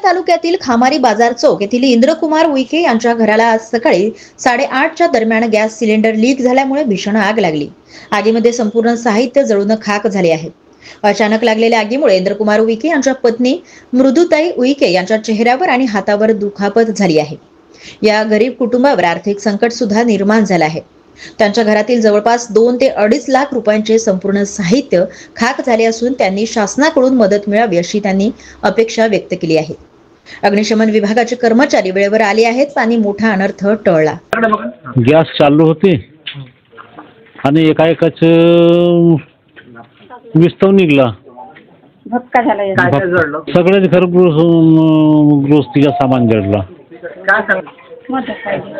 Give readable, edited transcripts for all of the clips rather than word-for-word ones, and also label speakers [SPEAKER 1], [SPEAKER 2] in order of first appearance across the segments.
[SPEAKER 1] तालुक्यातील खामारी बाजार चौक येथील इंद्रकुमार उईके यांच्या घराला आज सकाळी 8:30च्या दरम्यान गॅस सिलेंडर लीक झाल्यामुळे भीषण आग लागली। आगीमध्ये संपूर्ण साहित्य जळून खाक झाले आहे। अचानक लागलेल्या आगीमुळे इंद्रकुमार उईके यांच्या पत्नी मृदुताई उईके यांच्या चेहऱ्यावर आणि हातावर दुखापत झाली आहे। या गरीब कुटुंबावर आर्थिक संकट सुद्धा निर्माण झाले आहे। त्यांच्या घरातील जवळपास 2 ते 2.5 लाख रुपयांचे संपूर्ण साहित्य खाक झाले असून त्यांनी शासनाकडून मदत मिळावी अशी त्यांनी अपेक्षा व्यक्त केली आहे। अग्निशमन विभागाचे कर्मचारी वेळेवर आले आहेत आणि मोठा अनर्थ टळला।
[SPEAKER 2] गॅस चालू होती आणि एकाएकच विस्तव निघला।
[SPEAKER 3] भक्का झाला।
[SPEAKER 4] काय जळलं?
[SPEAKER 2] सगळेच गृहस्थीचं सामान जळलं।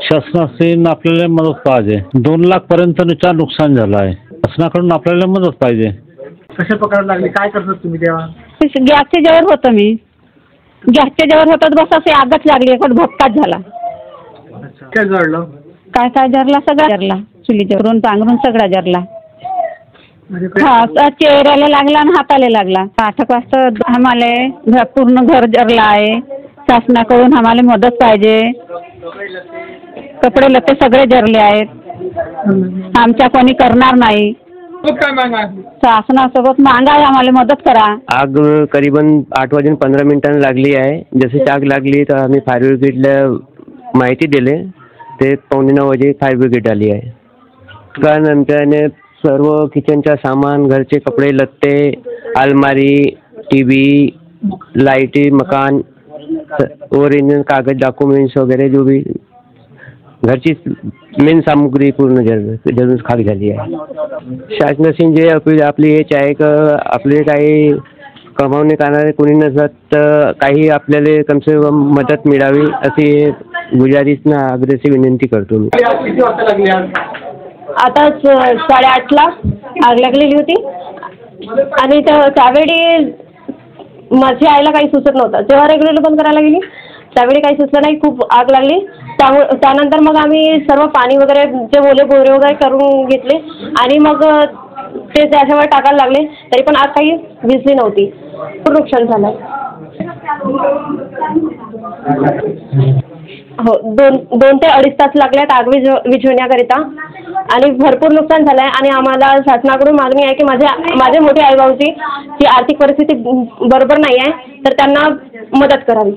[SPEAKER 2] शासनाने आपल्याला मदत पाहिजे। 2 लाख पर्यंतचं नुकसान झालं आहे। शासनाकडून आपल्याला मदत पाहिजे।
[SPEAKER 4] कशा प्रकारे लागली? काय करतात तुम्ही तेव्हा?
[SPEAKER 3] गॅसच्या जेवर होतं मी। गॅसच्या जेवर होतं बस असे आगच लागली, पण भक्काच झाला।
[SPEAKER 4] काय जळलं?
[SPEAKER 3] काय काय जरला? सगळा जरला। चुलीवरून पांघरून सगळा जरला। हा, चेहऱ्याला लागला आणि हाताला लागला। 8 वाजता आम्हाला पूर्ण घर जरला आहे। शासनाकडून आम्हाला मदत पाहिजे। कपडे लत्ते सगळे जरले आहेत। आमच्या कोणी करणार नाही। शासनासोबत मागा आहे, आम्हाला मदत करा।
[SPEAKER 5] आग करीबन 8:15 लागली आहे। जशी आग लागली तर आम्ही फायर ब्रिगेडला माहिती दिली। ते 8:45 वाजे फायर ब्रिगेड आली आहे। त्यानंतर सर्व किचनचा सामान, घरचे कपडे लत्ते, अलमारी, टीव्ही, लाईटी, मकान, ओरिजिनल कागज, डॉक्युमेंट्स वगैरे जो भी घरची मेन सामुग्री पूर्ण जळून खाक झाली आहे। शासनाशी जे आपली हेच आहे की आपले काही कमावणे करणारे कोणी नसत तर काही आपल्याला कमसे कम मदत मिळावी अशी गुजारिशना आग्रही विनंती करतो मी।
[SPEAKER 4] किती वाजता लागली आग?
[SPEAKER 3] आता 8:30ला आग लागलेली होती आणि त्यावेळी माझ्या आईला काही सुचत नव्हतं। जेव्हा रेग्युलेटर बंद करायला गेली त्यावेळी काही सुचलं नाही, खूप आग लागली। त्यानंतर मग आम्ही सर्व पाणी वगैरे जे बोरे वगैरे करून घेतले आणि मग ते त्याच्यावर टाकायला लागले, तरी पण आग काही विझली नव्हती। खूप नुकसान झालं। हो, 2 ते 2.5 तास लागल्यात आग विझवण्याकरिता आणि भरपूर नुकसान झालं आहे। आणि आम्हाला शासनाकडून मागणी आहे की माझे मोठे आईबाऊची जी आर्थिक परिस्थिती बरोबर नाही आहे तर त्यांना मदत करावी।